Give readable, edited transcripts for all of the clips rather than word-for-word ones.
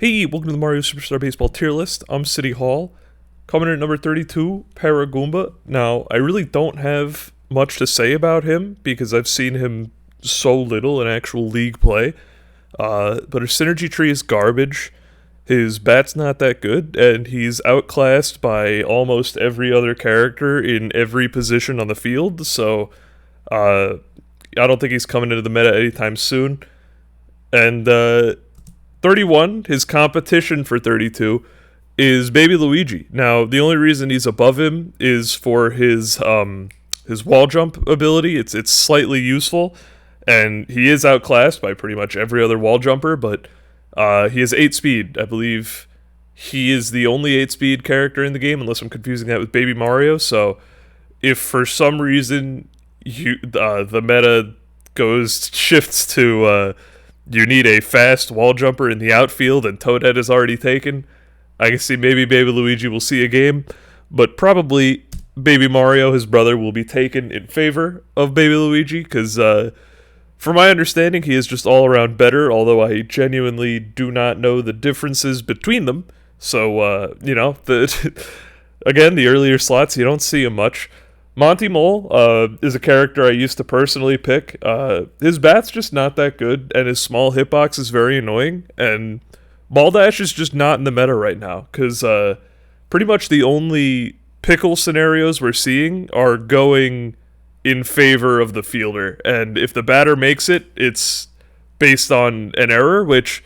Hey, welcome to the Mario Superstar Baseball tier list. I'm City Hall. Coming in at number 32, Paragoomba. Now, I really don't have much to say about him because I've seen him so little in actual league play. But his synergy tree is garbage. His bat's not that good, and he's outclassed by almost every other character in every position on the field. So, I don't think he's coming into the meta anytime soon. And 31, his competition for 32, is Baby Luigi. Now, the only reason he's above him is for his wall jump ability. It's slightly useful, and he is outclassed by pretty much every other wall jumper, but he has 8 speed. I believe he is the only 8 speed character in the game, unless I'm confusing that with Baby Mario. So if for some reason the meta shifts to you need a fast wall jumper in the outfield and Toadette is already taken, I can see maybe Baby Luigi will see a game, but probably Baby Mario, his brother, will be taken in favor of Baby Luigi, because from my understanding, he is just all around better, although I genuinely do not know the differences between them. So, again, the earlier slots, you don't see him much. Monty Mole is a character I used to personally pick. His bat's just not that good, and his small hitbox is very annoying, and Baldash is just not in the meta right now, because pretty much the only pickle scenarios we're seeing are going in favor of the fielder, and if the batter makes it, it's based on an error, which,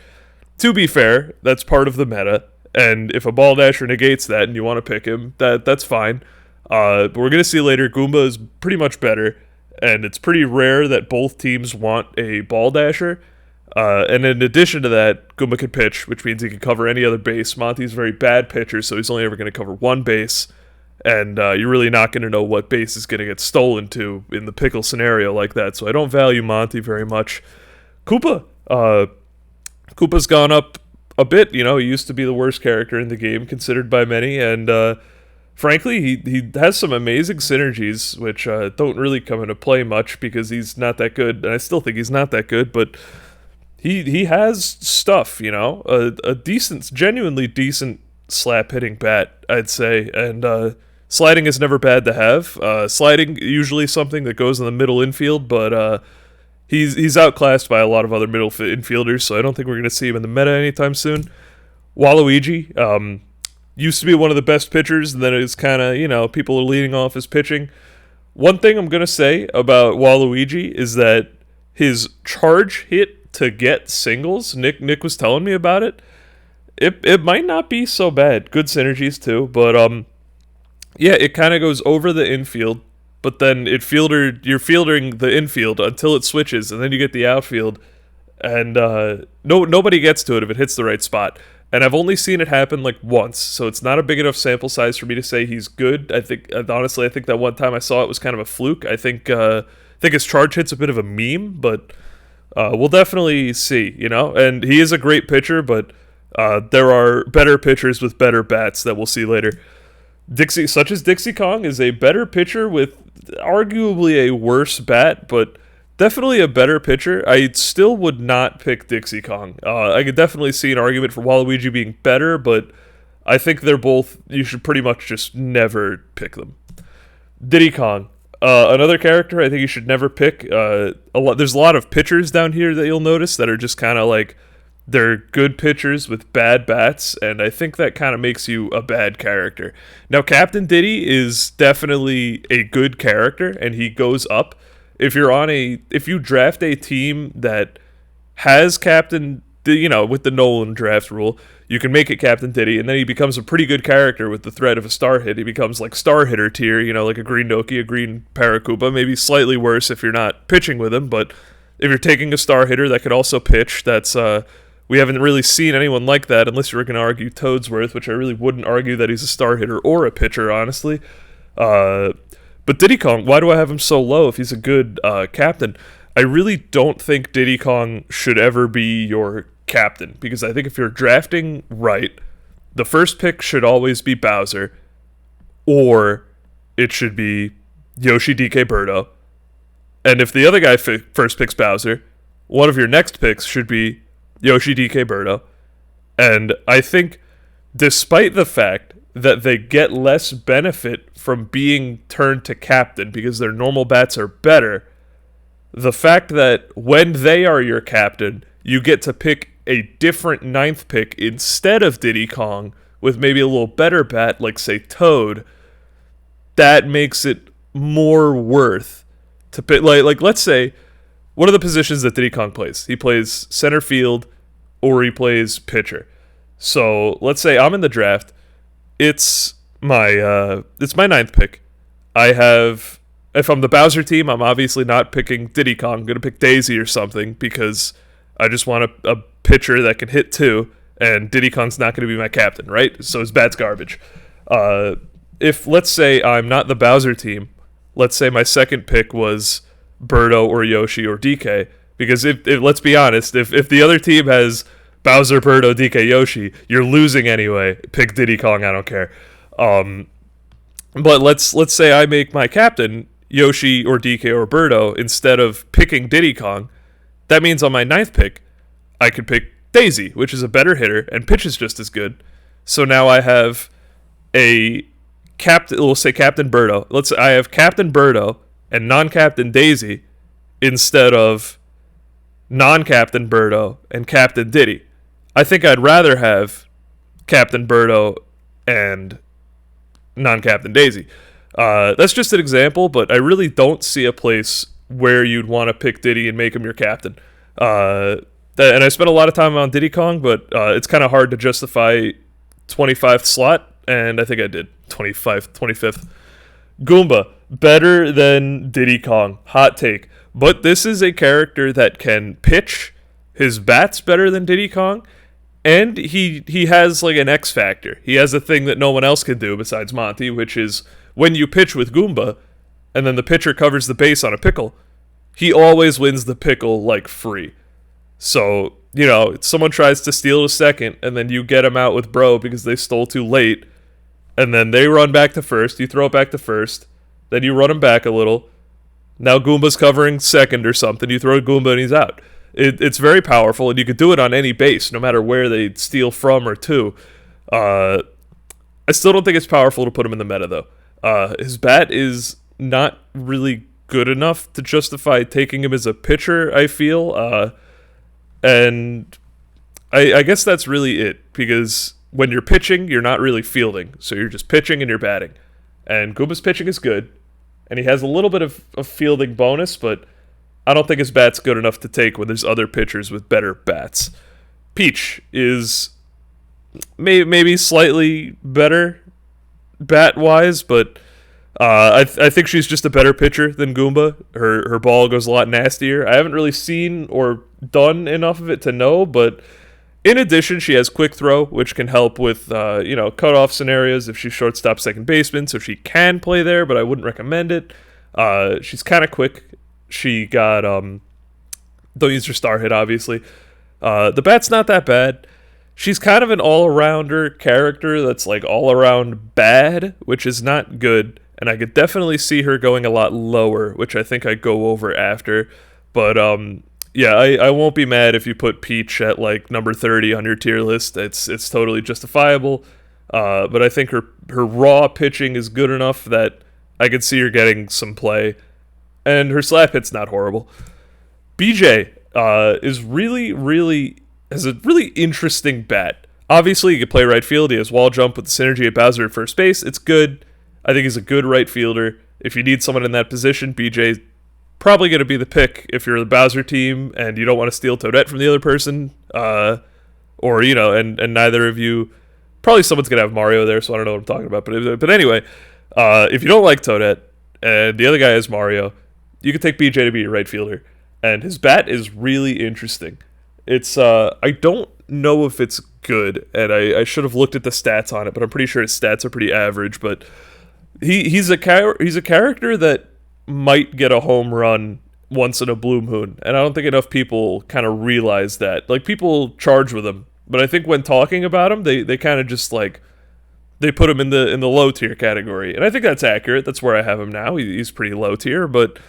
to be fair, that's part of the meta, and if a Baldasher negates that and you want to pick him, that's fine. But we're going to see later, Goomba is pretty much better, and it's pretty rare that both teams want a Baldasher. And in addition to that, Goomba can pitch, which means he can cover any other base. Monty's a very bad pitcher, so he's only ever going to cover one base, and you're really not going to know what base is going to get stolen to in the pickle scenario like that, so I don't value Monty very much. Koopa. Koopa's gone up a bit. He used to be the worst character in the game, considered by many, and frankly, he has some amazing synergies, which don't really come into play much because he's not that good, and I still think he's not that good, but he has stuff, a decent, genuinely decent slap-hitting bat, I'd say, and sliding is never bad to have. Sliding, usually something that goes in the middle infield, but he's outclassed by a lot of other middle infielders, so I don't think we're going to see him in the meta anytime soon. Waluigi, used to be one of the best pitchers, and then it's kind of, people are leading off his pitching. One thing I'm going to say about Waluigi is that his charge hit to get singles, Nick was telling me about it, it might not be so bad. Good synergies too, but yeah, it kind of goes over the infield, but then you're fielding the infield until it switches, and then you get the outfield, and nobody gets to it if it hits the right spot. And I've only seen it happen like once, so it's not a big enough sample size for me to say he's good. I think that one time I saw it was kind of a fluke. I think his charge hit's a bit of a meme, but we'll definitely see, And he is a great pitcher, but there are better pitchers with better bats that we'll see later. Dixie, such as Dixie Kong, is a better pitcher with arguably a worse bat, but definitely a better pitcher. I still would not pick Dixie Kong. I could definitely see an argument for Waluigi being better, but I think you should pretty much just never pick them. Diddy Kong. Another character I think you should never pick. There's a lot of pitchers down here that you'll notice that are just kind of like, they're good pitchers with bad bats, and I think that kind of makes you a bad character. Now, Captain Diddy is definitely a good character, and he goes up. If you draft a team that has Captain, with the Nolan draft rule, you can make it Captain Diddy, and then he becomes a pretty good character with the threat of a star hit. He becomes like star hitter tier, like a green Noki, a green Paragoomba, maybe slightly worse if you're not pitching with him, but if you're taking a star hitter that could also pitch, that's we haven't really seen anyone like that, unless you were going to argue Toadsworth, which I really wouldn't argue that he's a star hitter or a pitcher, honestly. But Diddy Kong, why do I have him so low if he's a good captain? I really don't think Diddy Kong should ever be your captain, because I think if you're drafting right, the first pick should always be Bowser, or it should be Yoshi, DK, Birdo. And if the other guy first picks Bowser, one of your next picks should be Yoshi, DK, Birdo. And I think, despite the fact that they get less benefit from being turned to captain because their normal bats are better, the fact that when they are your captain, you get to pick a different ninth pick instead of Diddy Kong with maybe a little better bat, like, say, Toad, that makes it more worth to pick. Like let's say, what are the positions that Diddy Kong plays? He plays center field or he plays pitcher. So let's say I'm in the draft. It's my ninth pick. I have, if I'm the Bowser team, I'm obviously not picking Diddy Kong. I'm gonna pick Daisy or something because I just want a pitcher that can hit too, and Diddy Kong's not gonna be my captain, right? So his bat's garbage. If let's say I'm not the Bowser team, let's say my second pick was Birdo or Yoshi or DK, because if let's be honest, if the other team has Bowser, Birdo, DK, Yoshi, you're losing anyway. Pick Diddy Kong, I don't care. But let's say I make my captain Yoshi or DK or Birdo instead of picking Diddy Kong. That means on my ninth pick, I could pick Daisy, which is a better hitter and pitches just as good. So now I have a captain. We'll say Captain Birdo. I have Captain Birdo and non-Captain Daisy instead of non-Captain Birdo and Captain Diddy. I think I'd rather have Captain Birdo and non-Captain Daisy. That's just an example, but I really don't see a place where you'd want to pick Diddy and make him your captain. And I spent a lot of time on Diddy Kong, but it's kind of hard to justify 25th slot, and I think I did. 25th. Goomba, better than Diddy Kong. Hot take. But this is a character that can pitch. His bat's better than Diddy Kong. And he has like an X factor. He has a thing that no one else can do besides Monty, which is when you pitch with Goomba, and then the pitcher covers the base on a pickle, he always wins the pickle like free. So, if someone tries to steal a second, and then you get him out with Bro because they stole too late, and then they run back to first, you throw it back to first, then you run him back a little. Now Goomba's covering second or something, you throw a Goomba and he's out. It's very powerful, and you could do it on any base, no matter where they steal from or to. I still don't think it's powerful to put him in the meta, though. His bat is not really good enough to justify taking him as a pitcher, I feel. And I guess that's really it, because when you're pitching, you're not really fielding. So you're just pitching and you're batting. And Goomba's pitching is good, and he has a little bit of a fielding bonus, but I don't think his bat's good enough to take when there's other pitchers with better bats. Peach is maybe slightly better bat-wise, but I think she's just a better pitcher than Goomba. Her ball goes a lot nastier. I haven't really seen or done enough of it to know, but in addition, she has quick throw, which can help with cutoff scenarios if she's shortstop, second baseman, so she can play there, but I wouldn't recommend it. She's kind of quick. She got don't use her star hit, obviously. The bat's not that bad. She's kind of an all-arounder character that's like all-around bad, which is not good, and I could definitely see her going a lot lower, which I think I'd go over after. But yeah, I won't be mad if you put Peach at like number 30 on your tier list. It's totally justifiable. But I think her raw pitching is good enough that I could see her getting some play. And her slap hit's not horrible. BJ is has a really interesting bat. Obviously, he can play right field. He has wall jump with the synergy of Bowser at first base. It's good. I think he's a good right fielder. If you need someone in that position, BJ's probably going to be the pick if you're the Bowser team and you don't want to steal Toadette from the other person. And neither of you... Probably someone's going to have Mario there, so I don't know what I'm talking about. But anyway, if you don't like Toadette and the other guy has Mario, you can take BJ to be your right fielder. And his bat is really interesting. It's I don't know if it's good, and I should have looked at the stats on it, but I'm pretty sure his stats are pretty average. But he's a character that might get a home run once in a blue moon, and I don't think enough people kind of realize that. Like, people charge with him, but I think when talking about him, they kind of just like they put him in the low tier category, and I think that's accurate. That's where I have him now. He's pretty low tier, but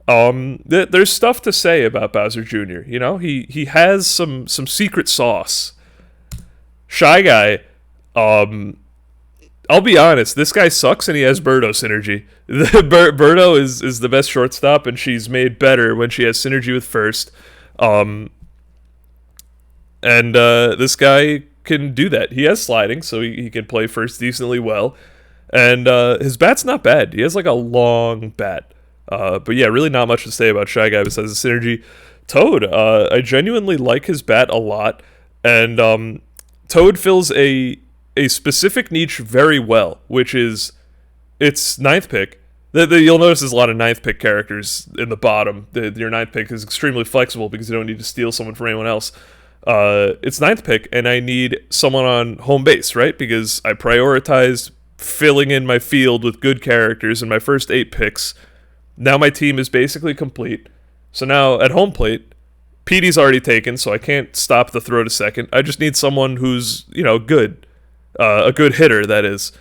there's stuff to say about Bowser Jr. You know, he has some secret sauce, Shy Guy, I'll be honest, this guy sucks and he has Birdo synergy. Birdo is the best shortstop, and she's made better when she has synergy with first. This guy can do that. He has sliding, so he can play first decently well. And his bat's not bad. He has like a long bat. But yeah, really not much to say about Shy Guy besides the synergy. Toad, I genuinely like his bat a lot. And Toad fills a specific niche very well, which is its ninth pick. You'll notice there's a lot of ninth pick characters in the bottom. Your ninth pick is extremely flexible because you don't need to steal someone from anyone else. It's ninth pick, and I need someone on home base, right? Because I prioritized filling in my field with good characters in my first 8 picks. Now my team is basically complete. So now at home plate, Petey's already taken, so I can't stop the throw to second. I just need someone who's, good. A good hitter, that is.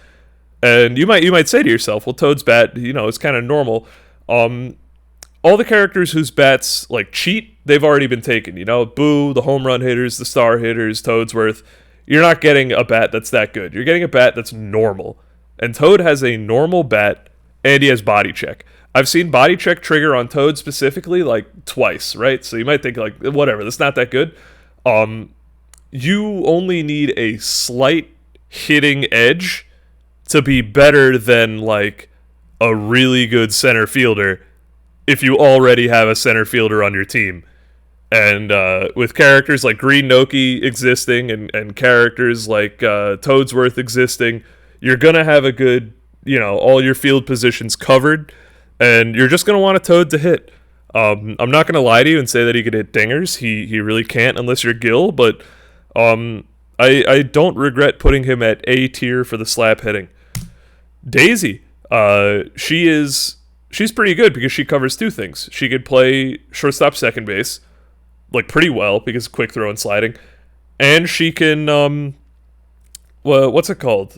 And you might say to yourself, well, Toad's bat, is kind of normal. All the characters whose bats, cheat, they've already been taken. Boo, the home run hitters, the star hitters, Toadsworth. You're not getting a bat that's that good. You're getting a bat that's normal. And Toad has a normal bat, and he has body check. I've seen body check trigger on Toad specifically, twice, right? So you might think, whatever, that's not that good. You only need a slight hitting edge to be better than, a really good center fielder if you already have a center fielder on your team. And with characters like Green Noki existing and characters like Toadsworth existing, you're going to have a good, all your field positions covered, and you're just going to want a Toad to hit. I'm not going to lie to you and say that he could hit dingers. He really can't unless you're Gil, but I don't regret putting him at A tier for the slap hitting. Daisy, she's pretty good because she covers 2 things. She could play shortstop, second base, pretty well because quick throw and sliding, and she can what's it called?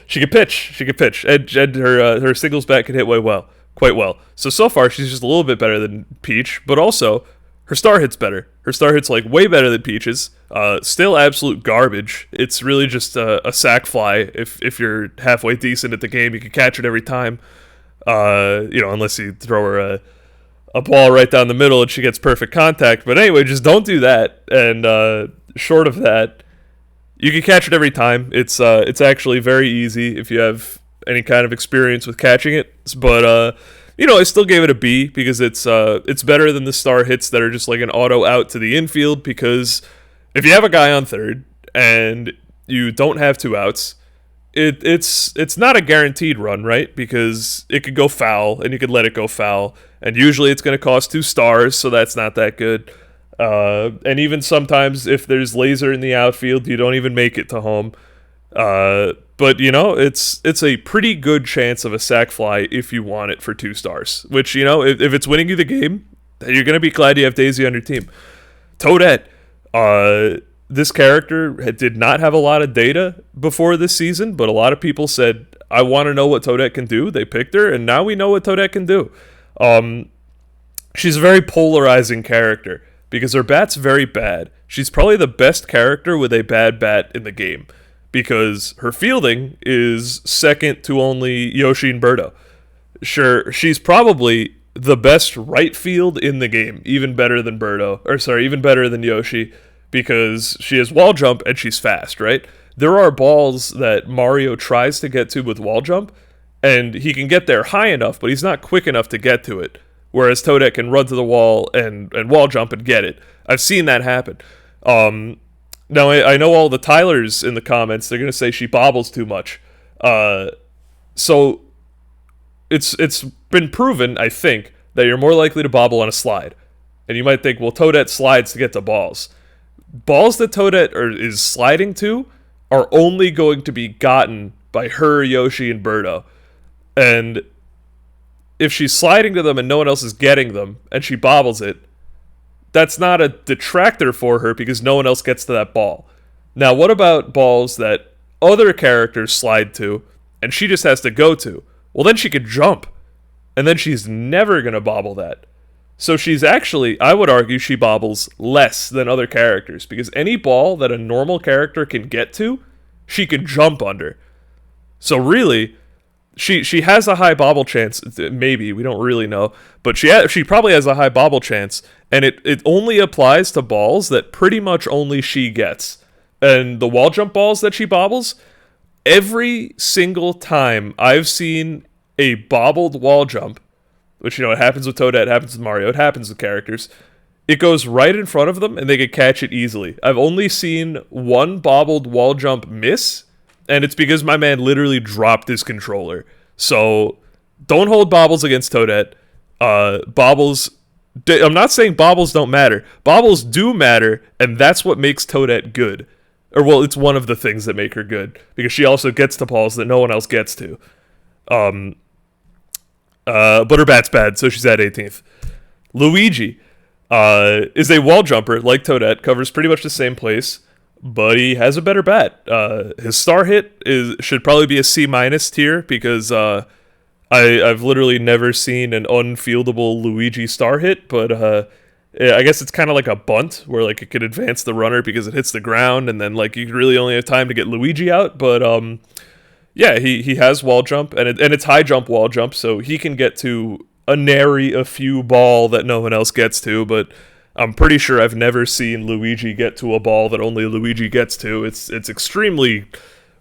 She could pitch. And her singles bat can hit quite well. So far she's just a little bit better than Peach, but also her star hit's better. Her star hit's way better than Peach's. Still absolute garbage. It's really just a sack fly. If you're halfway decent at the game, you can catch it every time. Unless you throw her a ball right down the middle and she gets perfect contact. But anyway, just don't do that. And short of that, you can catch it every time. It's actually very easy if you have any kind of experience with catching it. But I still gave it a B because it's better than the star hits that are just an auto out to the infield. Because if you have a guy on third and you don't have 2 outs, it's not a guaranteed run, right? Because it could go foul and you could let it go foul, and usually it's going to cost 2 stars, so that's not that good. And even sometimes if there's laser in the outfield, you don't even make it to home. But it's a pretty good chance of a sack fly if you want it for 2 stars. Which if it's winning you the game, you're gonna be glad you have Daisy on your team. Toadette, this character did not have a lot of data before this season, but a lot of people said, I want to know what Toadette can do. They picked her, and now we know what Toadette can do. She's a very polarizing character because her bat's very bad. She's probably the best character with a bad bat in the game because her fielding is second to only Yoshi and Birdo. Sure, she's probably the best right field in the game, even better than even better than Yoshi, because she has wall jump and she's fast, right? There are balls that Mario tries to get to with wall jump, and he can get there high enough, but he's not quick enough to get to it, whereas Toadette can run to the wall and wall jump and get it. I've seen that happen. Now, I know all the Tylers in the comments, they're going to say she bobbles too much. So it's been proven, I think, that you're more likely to bobble on a slide. And you might think, well, Toadette slides to get to balls. Balls that Toadette is sliding to are only going to be gotten by her, Yoshi, and Birdo. And if she's sliding to them and no one else is getting them, and she bobbles it, that's not a detractor for her because no one else gets to that ball. Now, what about balls that other characters slide to, and she just has to go to? Well, then she could jump, and then she's never going to bobble that. So she's actually, I would argue, she bobbles less than other characters because any ball that a normal character can get to, she can jump under. So really, she has a high bobble chance. Maybe we don't really know, but she probably has a high bobble chance, and it only applies to balls that pretty much only she gets. And the wall jump balls that she bobbles, every single time I've seen a bobbled wall jump, which, it happens with Toadette, it happens with Mario, it happens with characters, it goes right in front of them and they can catch it easily. I've only seen one bobbled wall jump miss, and it's because my man literally dropped his controller. So don't hold bobbles against Toadette. Bobbles, I'm not saying bobbles don't matter. Bobbles do matter, and that's what makes Toadette good. Or, well, it's one of the things that make her good, because she also gets to balls that no one else gets to. But her bat's bad, so she's at 18th. Luigi is a wall jumper, like Toadette, covers pretty much the same place, but he has a better bat. His star hit should probably be a C- tier, because I've literally never seen an unfieldable Luigi star hit, but I guess it's kind of like a bunt, where like it could advance the runner because it hits the ground, and then like you really only have time to get Luigi out, but yeah, he has wall jump, and it's high jump wall jump, so he can get to a nary a few ball that no one else gets to, but I'm pretty sure I've never seen Luigi get to a ball that only Luigi gets to. It's extremely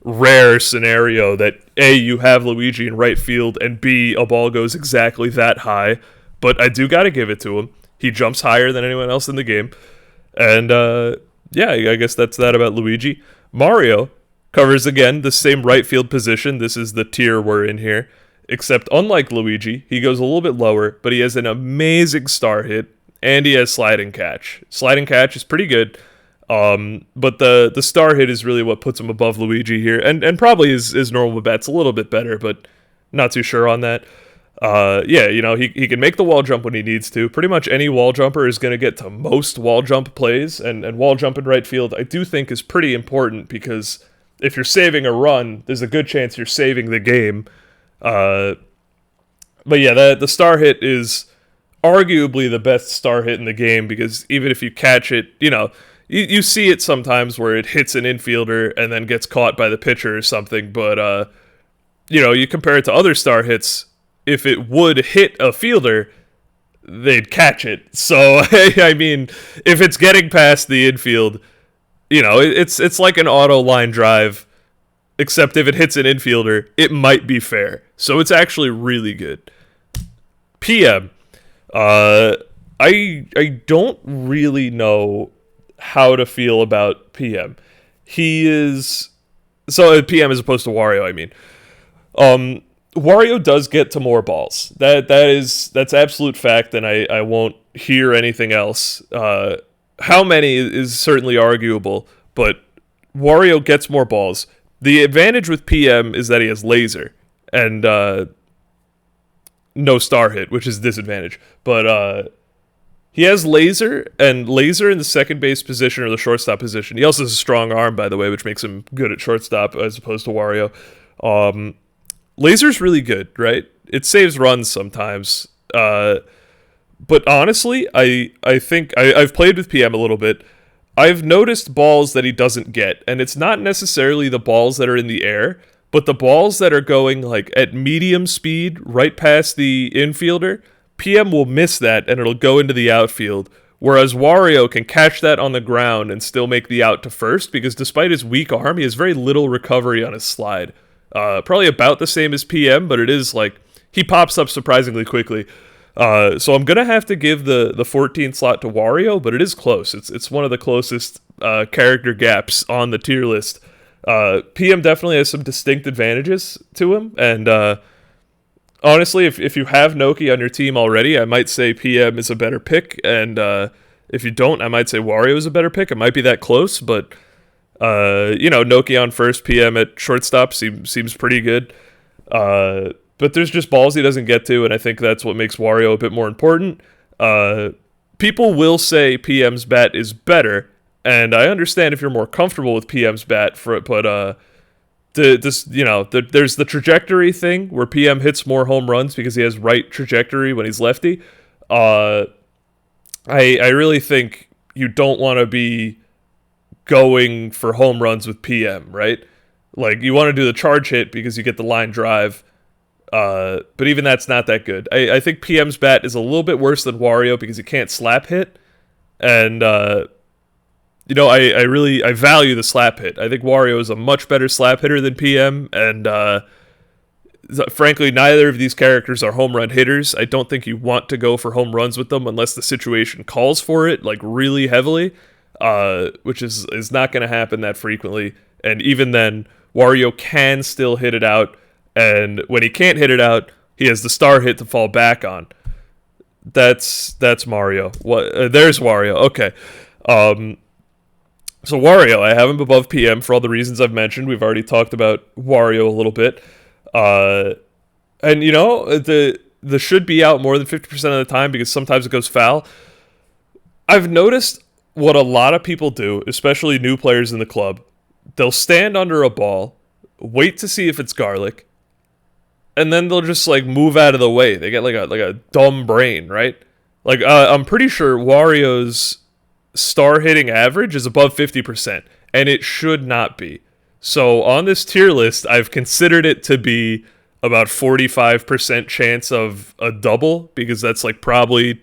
rare scenario that A, you have Luigi in right field, and B, a ball goes exactly that high, but I do gotta give it to him. He jumps higher than anyone else in the game, and yeah, I guess that's that about Luigi. Mario covers, again, the same right field position. This is the tier we're in here. Except, unlike Luigi, he goes a little bit lower, but he has an amazing star hit, and he has sliding catch. Sliding catch is pretty good, but the star hit is really what puts him above Luigi here, and probably his normal bat's a little bit better, but not too sure on that. Yeah, he can make the wall jump when he needs to. Pretty much any wall jumper is going to get to most wall jump plays, and wall jump in right field I do think is pretty important, because if you're saving a run, there's a good chance you're saving the game. But yeah, the star hit is arguably the best star hit in the game, because even if you catch it, you see it sometimes where it hits an infielder and then gets caught by the pitcher or something, but you compare it to other star hits, if it would hit a fielder, they'd catch it. So, I mean, if it's getting past the infield, it's like an auto line drive, except if it hits an infielder, it might be fair. So it's actually really good. PM. I don't really know how to feel about PM. He is... So PM as opposed to Wario, I mean. Wario does get to more balls. That's absolute fact, and I won't hear anything else. How many is certainly arguable, but Wario gets more balls. The advantage with PM is that he has laser, and no star hit, which is a disadvantage. But he has laser, and laser in the second base position or the shortstop position. He also has a strong arm, by the way, which makes him good at shortstop as opposed to Wario. Laser's really good, right? It saves runs sometimes. But honestly, I think I've played with PM a little bit. I've noticed balls that he doesn't get, and it's not necessarily the balls that are in the air, but the balls that are going like at medium speed right past the infielder. PM will miss that, and it'll go into the outfield, whereas Wario can catch that on the ground and still make the out to first, because despite his weak arm, he has very little recovery on his slide. Probably about the same as PM, but it is like, he pops up surprisingly quickly. So I'm going to have to give the 14th slot to Wario, but it is close. It's one of the closest character gaps on the tier list. PM definitely has some distinct advantages to him, and honestly, if you have Noki on your team already, I might say PM is a better pick, and if you don't, I might say Wario is a better pick. It might be that close, but Noki on first, PM at shortstop seems pretty good. But there's just balls he doesn't get to, and I think that's what makes Wario a bit more important. People will say PM's bat is better, and I understand if you're more comfortable with PM's bat, but there's the trajectory thing where PM hits more home runs because he has right trajectory when he's lefty. I really think you don't want to be going for home runs with PM, right? Like, you want to do the charge hit because you get the line drive, but even that's not that good. I think PM's bat is a little bit worse than Wario because he can't slap hit, and I value the slap hit. I think Wario is a much better slap hitter than PM, and frankly, neither of these characters are home run hitters. I don't think you want to go for home runs with them unless the situation calls for it, like really heavily, which is not going to happen that frequently. And even then, Wario can still hit it out, and when he can't hit it out, he has the star hit to fall back on. That's Mario. There's Wario. Okay. So Wario, I have him above PM for all the reasons I've mentioned. We've already talked about Wario a little bit. And the should be out more than 50% of the time because sometimes it goes foul. I've noticed what a lot of people do, especially new players in the club. They'll stand under a ball, wait to see if it's garlic, and then they'll just like move out of the way. They get like a dumb brain, right? Like I'm pretty sure Wario's star hitting average is above 50%, and it should not be. So on this tier list, I've considered it to be about 45% chance of a double, because that's like probably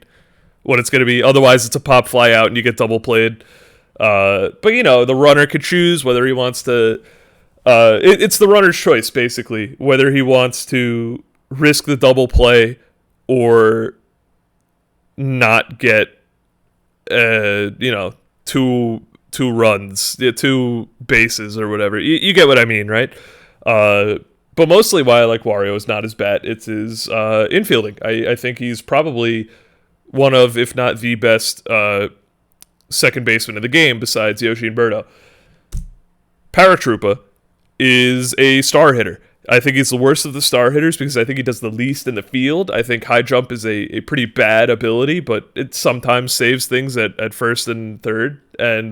what it's going to be. Otherwise, it's a pop fly out and you get double played. But the runner could choose whether he wants to. It's the runner's choice, basically, whether he wants to risk the double play or not get two runs, two bases or whatever. You get what I mean, right? But mostly why I like Wario is not his bat, it's his infielding. I think he's probably one of, if not the best second baseman in the game besides Yoshi and Birdo. Paratroopa is a star hitter. I think he's the worst of the star hitters because I think he does the least in the field. I think high jump is a pretty bad ability, but it sometimes saves things at first and third. And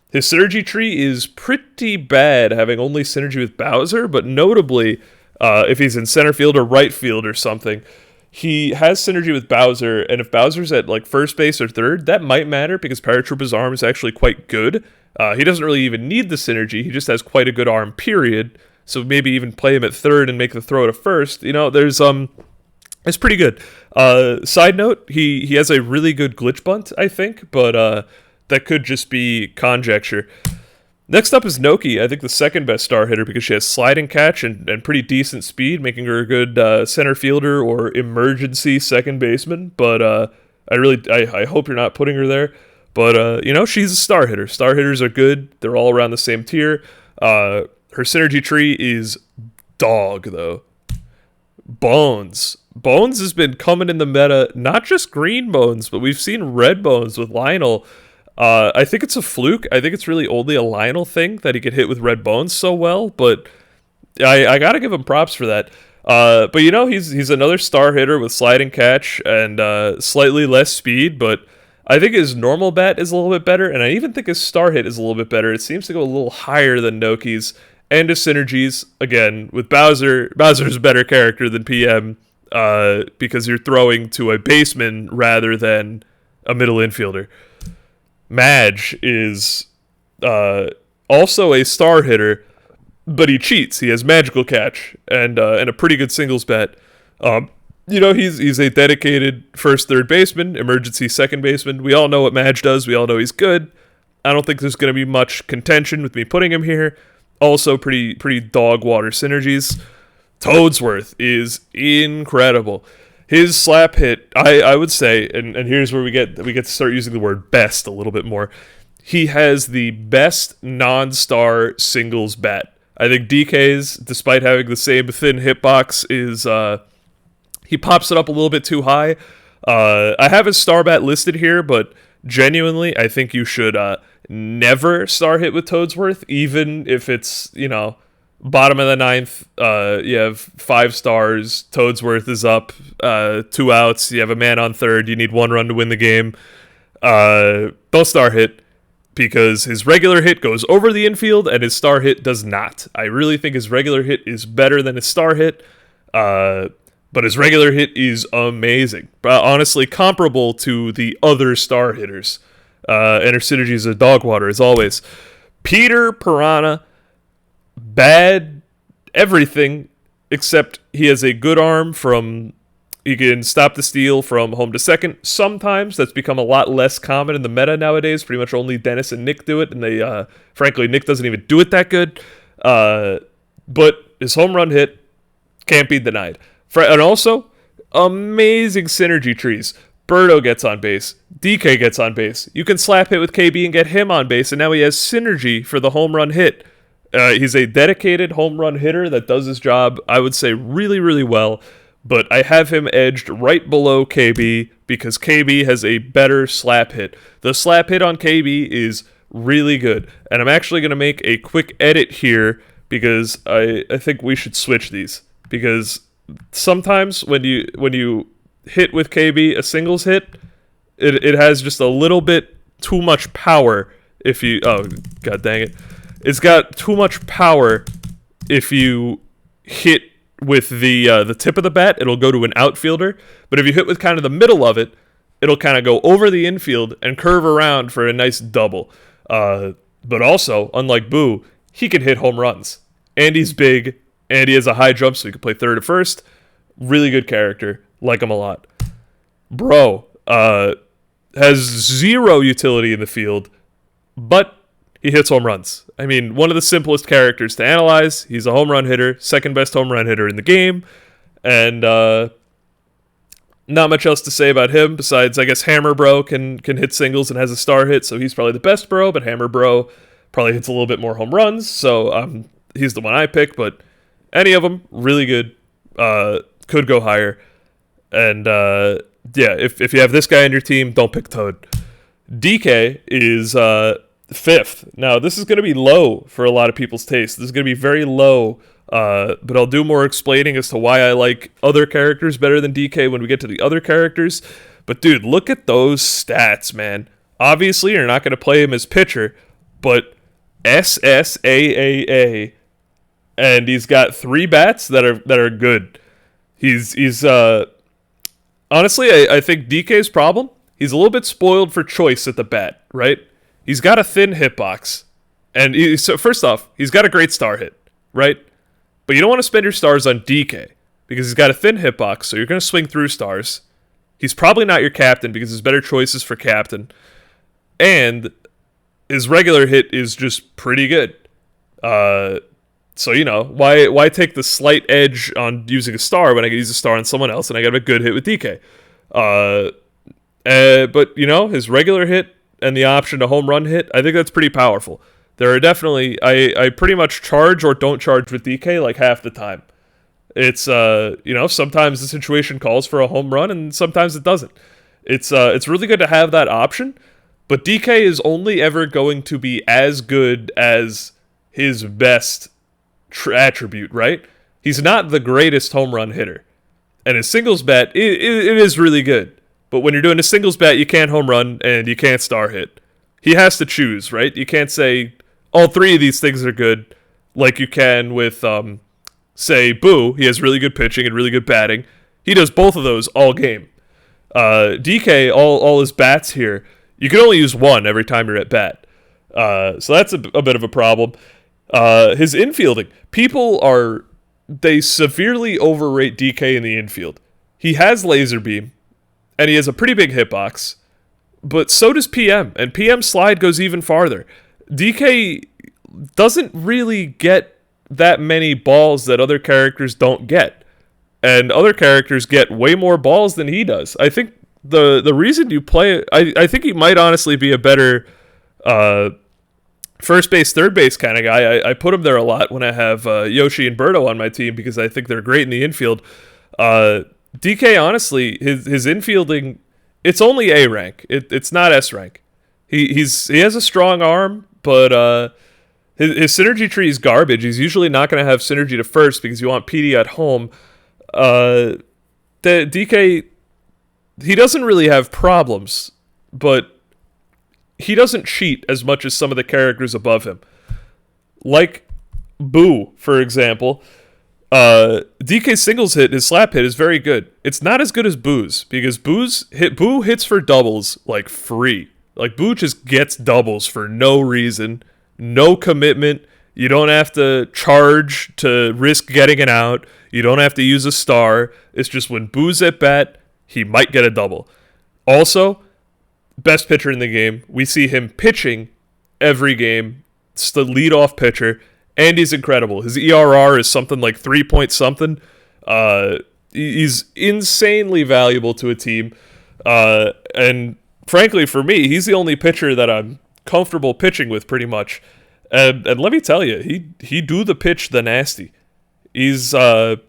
his synergy tree is pretty bad, having only synergy with Bowser, but notably, if he's in center field or right field or something, he has synergy with Bowser, and if Bowser's at like first base or third, that might matter because Paratroopa's arm is actually quite good. He doesn't really even need the synergy, he just has quite a good arm, period. So maybe even play him at third and make the throw to first. It's pretty good. Side note, he has a really good glitch bunt, I think, but that could just be conjecture. Next up is Noki, I think the second best star hitter because she has sliding catch and pretty decent speed, making her a good center fielder or emergency second baseman. But I hope you're not putting her there. But, she's a star hitter. Star hitters are good. They're all around the same tier. Her synergy tree is dog, though. Bones. Bones has been coming in the meta, not just green Bones, but we've seen red Bones with Lionel. I think it's a fluke. I think it's really only a Lionel thing that he could hit with red Bones so well, but I gotta give him props for that. But he's another star hitter with sliding catch and slightly less speed, but I think his normal bat is a little bit better, and I even think his star hit is a little bit better. It seems to go a little higher than Noki's. And his synergies, again, with Bowser. Bowser's a better character than PM because you're throwing to a baseman rather than a middle infielder. Madge is also a star hitter, but he cheats. He has magical catch and a pretty good singles bat. He's a dedicated first, third baseman, emergency second baseman. We all know what Madge does. We all know he's good. I don't think there's going to be much contention with me putting him here. Also pretty dog water synergies. Toadsworth is incredible. His slap hit, I would say, and here's where we get to start using the word best a little bit more. He has the best non-star singles bat. I think DK's, despite having the same thin hitbox, is he pops it up a little bit too high. I have his star bat listed here, but genuinely, I think you should never star hit with Toadsworth, even if it's, bottom of the ninth, you have 5 stars, Toadsworth is up, 2 outs, you have a man on third, you need 1 run to win the game. Don't star hit, because his regular hit goes over the infield, and his star hit does not. I really think his regular hit is better than his star hit. but his regular hit is amazing. Honestly, comparable to the other star hitters. And her synergy is a dog water, as always. Peter Piranha, bad everything, except he has a good arm from... He can stop the steal from home to second. Sometimes that's become a lot less common in the meta nowadays. Pretty much only Dennis and Nick do it, and they, frankly, Nick doesn't even do it that good. But his home run hit can't be denied. And also, amazing synergy trees. Birdo gets on base. DK gets on base. You can slap hit with KB and get him on base, and now he has synergy for the home run hit. He's a dedicated home run hitter that does his job, I would say, really, really well. But I have him edged right below KB because KB has a better slap hit. The slap hit on KB is really good. And I'm actually going to make a quick edit here because I think we should switch these. Because sometimes when you hit with KB, a singles hit, it has just a little bit too much power if you... Oh, god dang it. It's got too much power if you hit... With the tip of the bat, it'll go to an outfielder. But if you hit with kind of the middle of it, it'll kind of go over the infield and curve around for a nice double. But also, unlike Boo, he can hit home runs. And he's big, and he has a high jump, so he can play third or first. Really good character. Like him a lot. Bro has zero utility in the field, but he hits home runs. I mean, one of the simplest characters to analyze. He's a home run hitter, second best home run hitter in the game, and not much else to say about him besides, I guess, Hammer Bro can hit singles and has a star hit, so he's probably the best bro, but Hammer Bro probably hits a little bit more home runs, so he's the one I pick, but any of them, really good, could go higher, and yeah, if you have this guy on your team, don't pick Toad. DK is... fifth. Now, this is going to be low for a lot of people's taste. This is going to be very low, but I'll do more explaining as to why I like other characters better than DK when we get to the other characters. But, dude, look at those stats, man. Obviously, you're not going to play him as pitcher, but SSAAA, and he's got 3 bats that are good. He's honestly, I think DK's problem, he's a little bit spoiled for choice at the bat, right? He's got a thin hitbox, and so first off, he's got a great star hit, right? But you don't want to spend your stars on DK, because he's got a thin hitbox, so you're going to swing through stars. He's probably not your captain, because there's better choices for captain. And his regular hit is just pretty good. So, you know, why take the slight edge on using a star when I can use a star on someone else, and I got a good hit with DK? But, you know, his regular hit, and the option to home run hit, I think that's pretty powerful. There are definitely... I pretty much charge or don't charge with DK like half the time. It's, you know, sometimes the situation calls for a home run, and sometimes it doesn't. It's really good to have that option, but DK is only ever going to be as good as his best attribute, right? He's not the greatest home run hitter. And his singles bat, it is really good. But when you're doing a singles bat, you can't home run and you can't star hit. He has to choose, right? You can't say all 3 of these things are good like you can with, say, Boo. He has really good pitching and really good batting. He does both of those all game. DK, all his bats here, you can only use 1 every time you're at bat. So that's a bit of a problem. His infielding. They severely overrate DK in the infield. He has laser beam. And he has a pretty big hitbox, but so does PM, and PM's slide goes even farther. DK doesn't really get that many balls that other characters don't get, and other characters get way more balls than he does. I think the reason you play... I think he might honestly be a better first base, third base kind of guy. I put him there a lot when I have Yoshi and Birdo on my team because I think they're great in the infield. DK, honestly, his infielding, it's only A rank. It's not S rank. He has a strong arm, but his synergy tree is garbage. He's usually not going to have synergy to first because you want PD at home. The DK, he doesn't really have problems, but he doesn't cheat as much as some of the characters above him. Like Boo, for example. DK singles hit, his slap hit is very good. It's not as good as Boo's, because Boo hits for doubles like free. Like Boo just gets doubles for no reason, no commitment. You don't have to charge to risk getting it out. You don't have to use a star. It's just when Boo's at bat, he might get a double. Also, best pitcher in the game. We see him pitching every game. It's the leadoff pitcher. And he's incredible. His ERR is something like 3 point something. He's insanely valuable to a team. And frankly, for me, he's the only pitcher that I'm comfortable pitching with pretty much. And let me tell you, he do the pitch the nasty. He's he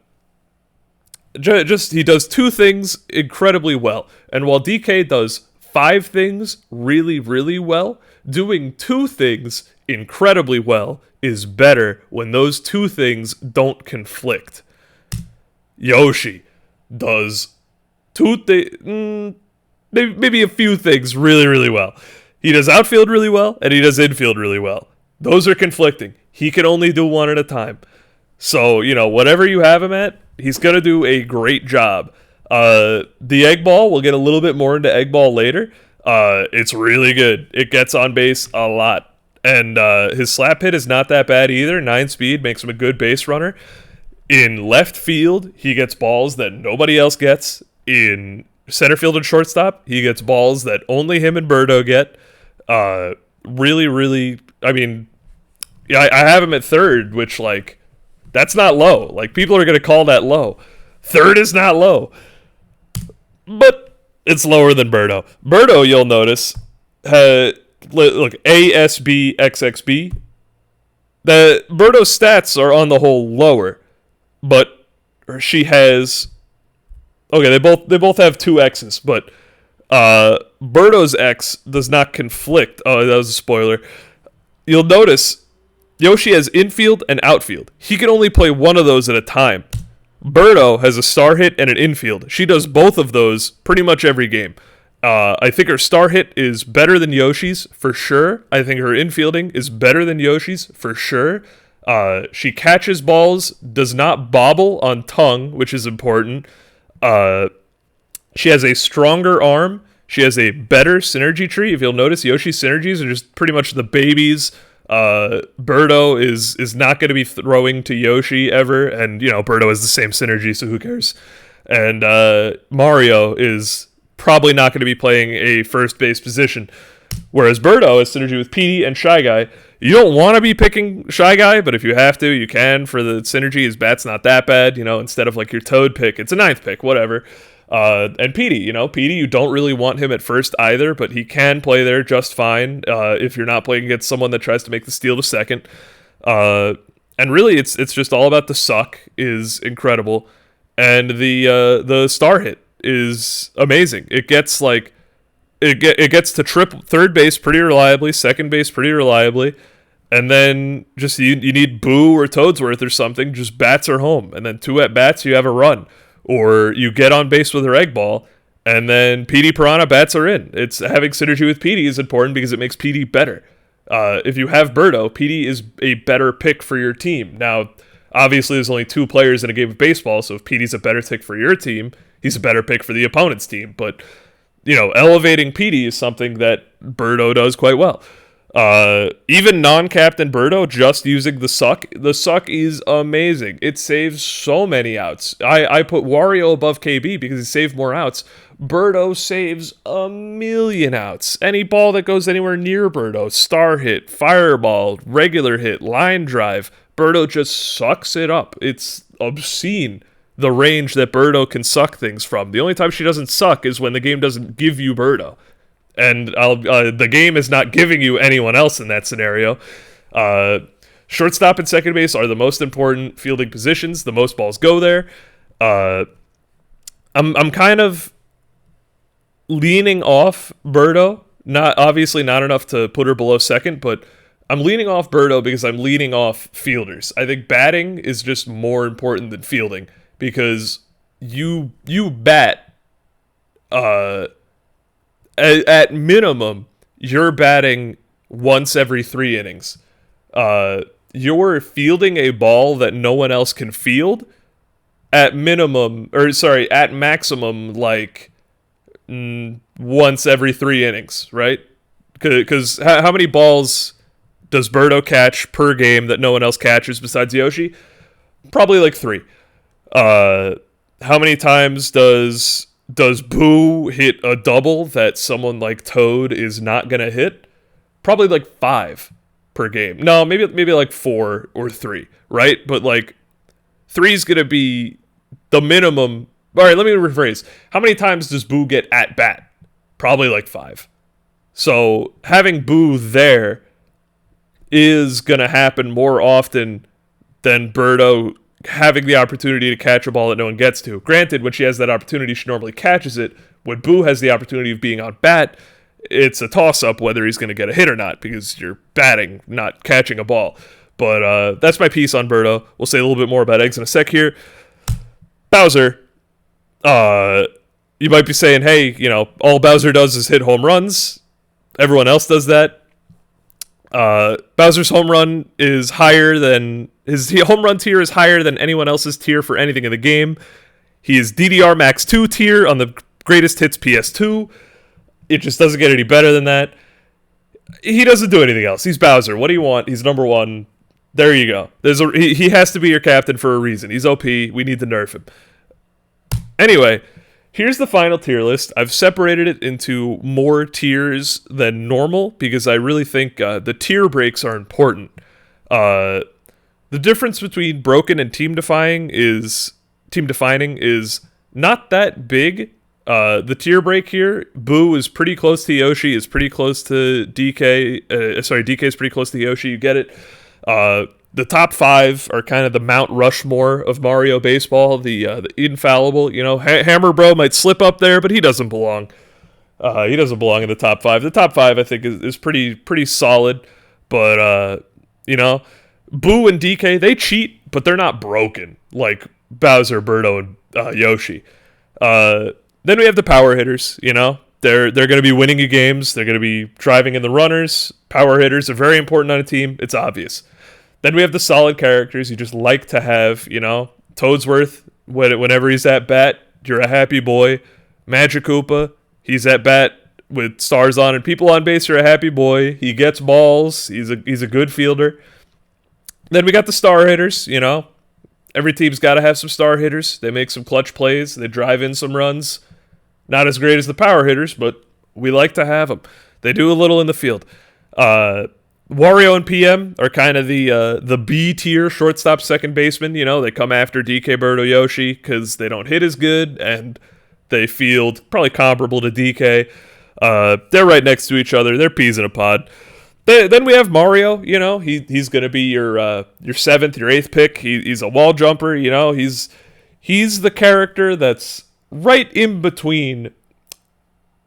does two things incredibly well. And while DK does 5 things really, really well, doing 2 things incredibly well is better when those 2 things don't conflict. Yoshi does 2 things, maybe a few things really, really well. He does outfield really well, and he does infield really well. Those are conflicting. He can only do one at a time. So, whatever you have him at, he's going to do a great job. The egg ball, we'll get a little bit more into egg ball later. It's really good. It gets on base a lot. And his slap hit is not that bad either. 9 speed makes him a good base runner. In left field, he gets balls that nobody else gets. In center field and shortstop, he gets balls that only him and Birdo get. Really, really, I have him at third, which, that's not low. People are going to call that low. Third is not low. But it's lower than Birdo. Birdo, you'll notice, look, ASB, XXB. The Birdo's stats are on the whole lower, but she has. Okay, they both have 2 X's, but Birdo's X does not conflict. Oh, that was a spoiler. You'll notice Yoshi has infield and outfield. He can only play one of those at a time. Birdo has a star hit and an infield. She does both of those pretty much every game. I think her star hit is better than Yoshi's, for sure. I think her infielding is better than Yoshi's, for sure. She catches balls, does not bobble on tongue, which is important. She has a stronger arm. She has a better synergy tree. If you'll notice, Yoshi's synergies are just pretty much the babies. Birdo is not going to be throwing to Yoshi ever, and Birdo has the same synergy, so who cares? And Mario is probably not going to be playing a first base position, whereas Birdo has synergy with Petey and Shy Guy. You don't want to be picking Shy Guy, but if you have to, you can for the synergy. His bat's not that bad, instead of your Toad pick, it's a 9th pick, whatever. And Petey, you don't really want him at first either, but he can play there just fine if you're not playing against someone that tries to make the steal to second. And really, it's just all about the suck is incredible, and the star hit is amazing. It gets it gets to third base pretty reliably, second base pretty reliably, and then just you need Boo or Toadsworth or something, just bats are home, and then 2 at bats you have a run. Or you get on base with her egg ball, and then Petey Piranha bats are in. It's having synergy with Petey is important because it makes Petey better. If you have Birdo, Petey is a better pick for your team. Now, obviously, there's only 2 players in a game of baseball, so if Petey's a better pick for your team, he's a better pick for the opponent's team. But, elevating Petey is something that Birdo does quite well. Even non-captain Birdo, just using the suck is amazing. It saves so many outs. I put Wario above KB because he saved more outs. Birdo saves a million outs. Any ball that goes anywhere near Birdo, star hit, fireball, regular hit, line drive, Birdo just sucks it up. It's obscene, the range that Birdo can suck things from. The only time she doesn't suck is when the game doesn't give you Birdo. And the game is not giving you anyone else in that scenario. Shortstop and second base are the most important fielding positions. The most balls go there. I'm kind of leaning off Birdo. Not enough to put her below second, but I'm leaning off Birdo because I'm leaning off fielders. I think batting is just more important than fielding because you bat. At minimum, you're batting once every 3 innings. you're fielding a ball that no one else can field at maximum, like once every 3 innings, right? Because how many balls does Birdo catch per game that no one else catches besides Yoshi? Probably like 3. How many times does Boo hit a double that someone like Toad is not gonna hit? Probably like 5 per game. No, maybe like 4 or 3, right? But like 3 is gonna be the minimum. All right, let me rephrase. How many times does Boo get at bat? Probably like 5. So having Boo there is gonna happen more often than Birdo having the opportunity to catch a ball that no one gets to. Granted, when she has that opportunity, she normally catches it. When Boo has the opportunity of being on bat, it's a toss-up whether he's going to get a hit or not, because you're batting, not catching a ball. But that's my piece on Birdo. We'll say a little bit more about eggs in a sec here. Bowser, you might be saying, hey, all Bowser does is hit home runs. Everyone else does that. Bowser's home run is higher than his home run tier is higher than anyone else's tier for anything in the game. He is DDR Max 2 tier on the Greatest Hits PS2. It just doesn't get any better than that. He doesn't do anything else. He's Bowser. What do you want? He's number 1. There you go. He has to be your captain for a reason. He's OP. We need to nerf him. Anyway, here's the final tier list. I've separated it into more tiers than normal because I really think the tier breaks are important. The difference between broken and team defining is not that big. The tier break here, Boo is pretty close to Yoshi, is pretty close to DK. DK is pretty close to Yoshi. You get it. The top 5 are kind of the Mount Rushmore of Mario Baseball, the infallible. Hammer Bro might slip up there, but he doesn't belong. He doesn't belong in the top 5. The top 5, I think, is pretty solid. But Boo and DK, they cheat, but they're not broken like Bowser, Birdo, and Yoshi. Then we have the power hitters. They're going to be winning you games. They're going to be driving in the runners. Power hitters are very important on a team. It's obvious. Then we have the solid characters you just like to have. Toadsworth, whenever he's at bat, you're a happy boy. Magic Koopa, he's at bat with stars on and people on base, you're a happy boy. He gets balls. He's a good fielder. Then we got the star hitters. Every team's got to have some star hitters. They make some clutch plays. They drive in some runs. Not as great as the power hitters, but we like to have them. They do a little in the field. Wario and PM are kind of the B tier shortstop, second baseman. They come after DK, Birdo, Yoshi because they don't hit as good and they field probably comparable to DK. They're right next to each other. They're peas in a pod. Then we have Mario. He's going to be your 7th, your 8th pick. He's a wall jumper. He's the character that's right in between,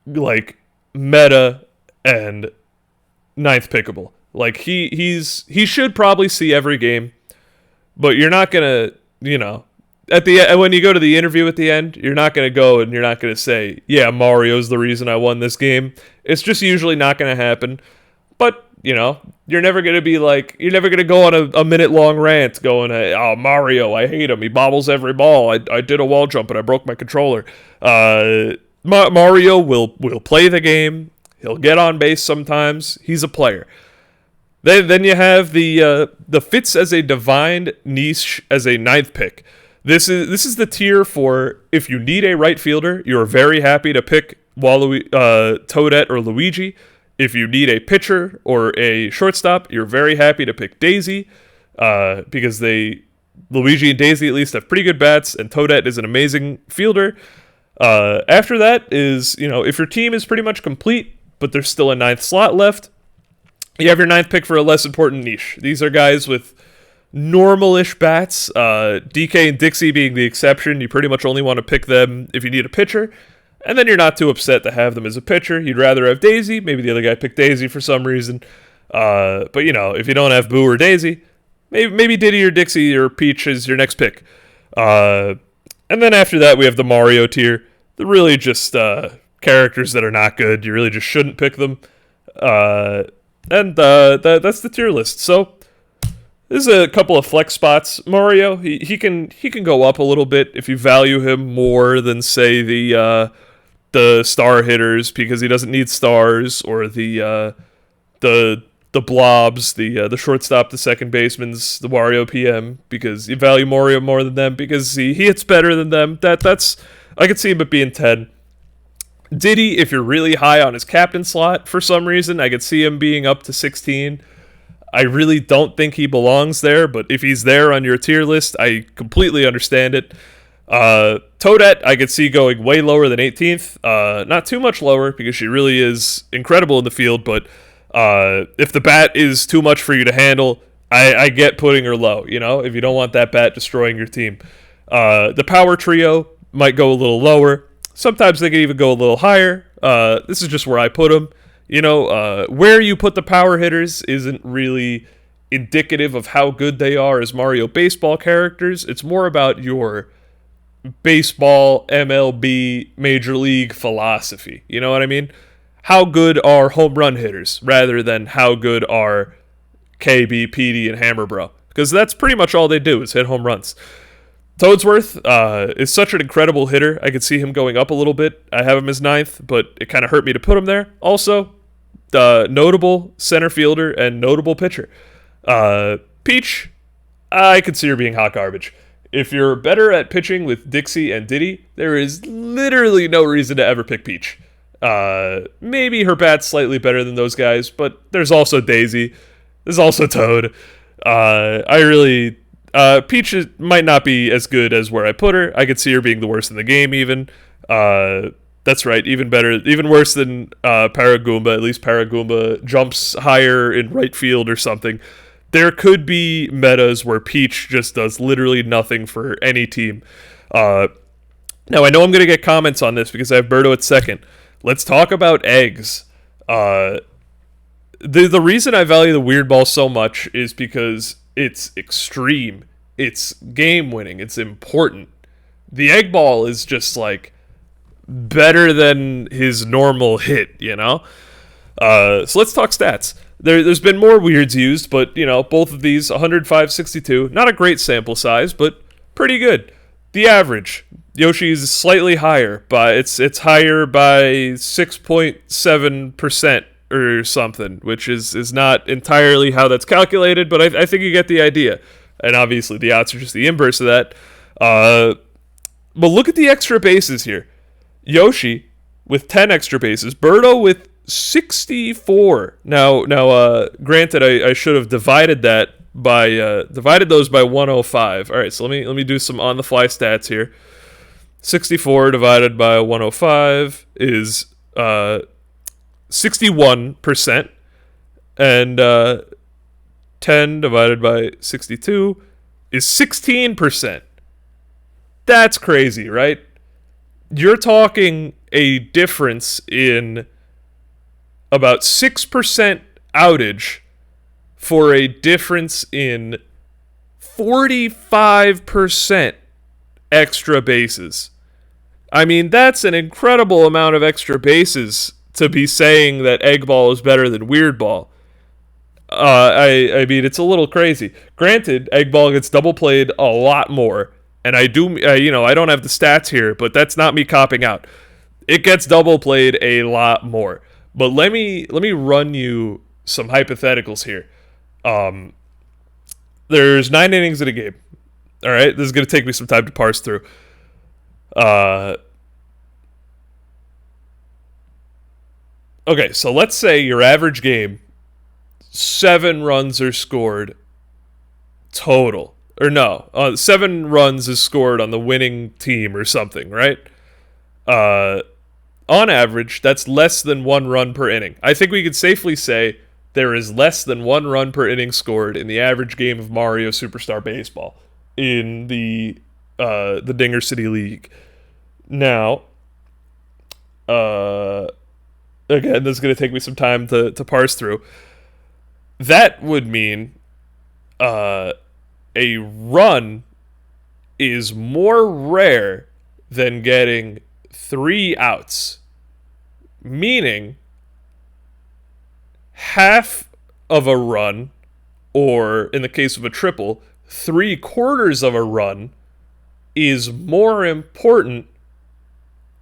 like, meta and 9th pickable. Like, he should probably see every game, but you're not gonna, at the end, when you go to the interview at the end, you're not gonna go and you're not gonna say, yeah, Mario's the reason I won this game. It's just usually not gonna happen. But you're never gonna be like, you're never gonna go on a minute-long rant going, oh, Mario, I hate him. He bobbles every ball. I did a wall jump and I broke my controller. Mario will play the game. He'll get on base sometimes. He's a player. Then you have the fits as a divine niche as a 9th pick. This is the tier for if you need a right fielder, you're very happy to pick Toadette or Luigi. If you need a pitcher or a shortstop, you're very happy to pick Daisy because Luigi and Daisy at least have pretty good bats, and Toadette is an amazing fielder. After that is, if your team is pretty much complete, but there's still a 9th slot left, you have your 9th pick for a less important niche. These are guys with normal-ish bats, DK and Dixie being the exception. You pretty much only want to pick them if you need a pitcher, and then you're not too upset to have them as a pitcher. You'd rather have Daisy. Maybe the other guy picked Daisy for some reason. But, if you don't have Boo or Daisy, maybe Diddy or Dixie or Peach is your next pick. And then after that, we have the Mario tier. They're really just characters that are not good. You really just shouldn't pick them. And that's the tier list. So There's a couple of flex spots. Mario, he can go up a little bit if you value him more than say the star hitters because he doesn't need stars or the the blobs, the shortstop, the second baseman's, the Wario PM because you value Mario more than them because he hits better than them. That's I could see him being 10. Diddy, if you're really high on his captain slot for some reason, I could see him being up to 16. I really don't think he belongs there, but if he's there on your tier list, I completely understand it. Toadette, I could see going way lower than 18th. Not too much lower because she really is incredible in the field, but if the bat is too much for you to handle, I get putting her low, if you don't want that bat destroying your team. The power trio might go a little lower. Sometimes they can even go a little higher. This is just where I put them. Where you put the power hitters isn't really indicative of how good they are as Mario baseball characters. It's more about your baseball, MLB, Major League philosophy. You know what I mean? How good are home run hitters rather than how good are KB, PD, and Hammer Bro? Because that's pretty much all they do is hit home runs. Toadsworth is such an incredible hitter. I could see him going up a little bit. I have him as 9th, but it kind of hurt me to put him there. Also, notable center fielder and notable pitcher. Peach, I could see her being hot garbage. If you're better at pitching with Dixie and Diddy, there is literally no reason to ever pick Peach. Maybe her bat's slightly better than those guys, but there's also Daisy. There's also Toad. Peach might not be as good as where I put her. I could see her being the worst in the game even. That's right, even worse than Paragoomba. At least Paragoomba jumps higher in right field or something. There could be metas where Peach just does literally nothing for any team. Now, I know I'm going to get comments on this because I have Birdo at 2nd. Let's talk about eggs. The reason I value the weird ball so much is because it's extreme. It's game-winning. It's important. The egg ball is just, better than his normal hit, So let's talk stats. There's been more weirds used, but, both of these, 105, 62. Not a great sample size, but pretty good. The average. Yoshi's slightly higher, but it's higher by 6.7% or something, which is not entirely how that's calculated, but I think you get the idea. And obviously the odds are just the inverse of that. But look at the extra bases here. Yoshi with 10 extra bases. Birdo with 64. Now, granted, I should have divided those by 105. All right, so let me do some on the fly stats here. 64 divided by 105 is 61%, and 10 divided by 62 is 16%. That's crazy, right? You're talking a difference in about 6% outage for a difference in 45% extra bases. I mean, that's an incredible amount of extra bases to be saying that Egg Ball is better than Weird Ball. I mean, it's a little crazy. Granted, Egg Ball gets double played a lot more, and I don't have the stats here, but that's not me copping out. It gets double played a lot more. But let me run you some hypotheticals here. There's 9 innings in a game. All right, this is going to take me some time to parse through. Okay, so let's say your average game, 7 runs are scored total. Or no, 7 runs is scored on the winning team or something, right? On average, that's less than 1 run per inning. I think we could safely say there is less than 1 run per inning scored in the average game of Mario Superstar Baseball in the Dinger City League. Now, again, this is going to take me some time to parse through. That would mean a run is more rare than getting 3 outs, meaning half of a run or in the case of a triple, 3/4 of a run is more important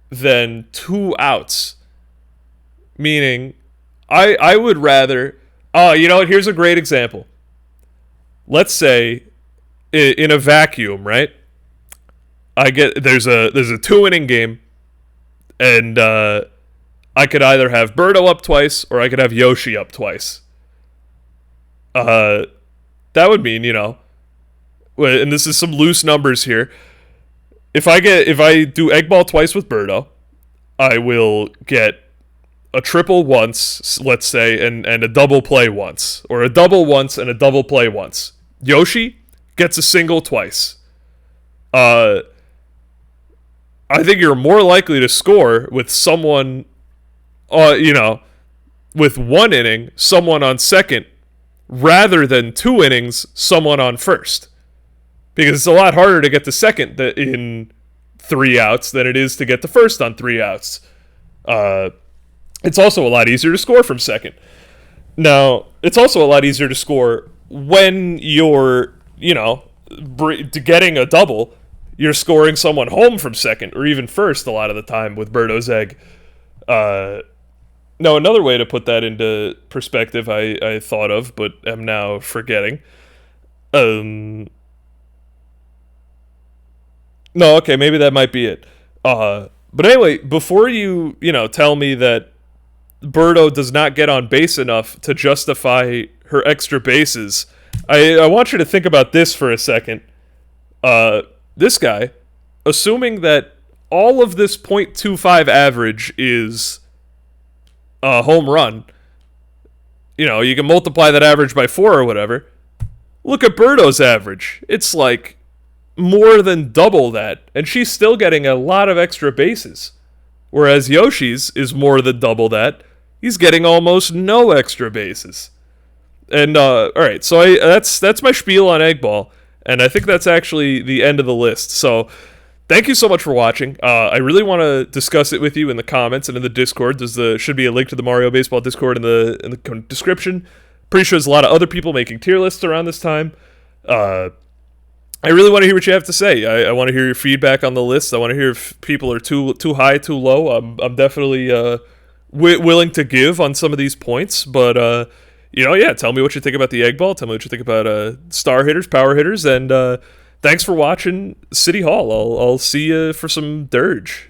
than 2 outs. Meaning, I would rather... Oh, you know what? Here's a great example. Let's say, in a vacuum, right? There's a 2-inning game, and I could either have Birdo up twice, or I could have Yoshi up twice. That would mean, and this is some loose numbers here. If I do egg ball twice with Birdo, I will get a triple once, let's say, and a double play once, or a double once and a double play once. Yoshi gets a single twice. I think you're more likely to score with someone, with 1 inning, someone on second, rather than 2 innings, someone on first. Because it's a lot harder to get the second in 3 outs than it is to get the first on 3 outs. It's also a lot easier to score from second. Now, it's also a lot easier to score when you're, getting a double. You're scoring someone home from second, or even first a lot of the time with Birdo's egg. Now, another way to put that into perspective I thought of, but am now forgetting. No, okay, maybe that might be it. But anyway, before you tell me that Birdo does not get on base enough to justify her extra bases, I want you to think about this for a second. This guy, assuming that all of this .25 average is a home run, you can multiply that average by 4 or whatever. Look at Birdo's average. It's like more than double that, and she's still getting a lot of extra bases. Whereas Yoshi's is more than double that. He's getting almost no extra bases. And all right, so that's my spiel on Egg Ball, and I think that's actually the end of the list. So thank you so much for watching. I really want to discuss it with you in the comments and in the Discord. Should be a link to the Mario Baseball Discord in the description. Pretty sure there's a lot of other people making tier lists around this time. I really want to hear what you have to say. I want to hear your feedback on the list. I want to hear if people are too high, too low. I'm definitely willing to give on some of these points, but tell me what you think about the Egg Ball. Tell me what you think about star hitters, power hitters, and thanks for watching City Hall. I'll see you for some Dirge.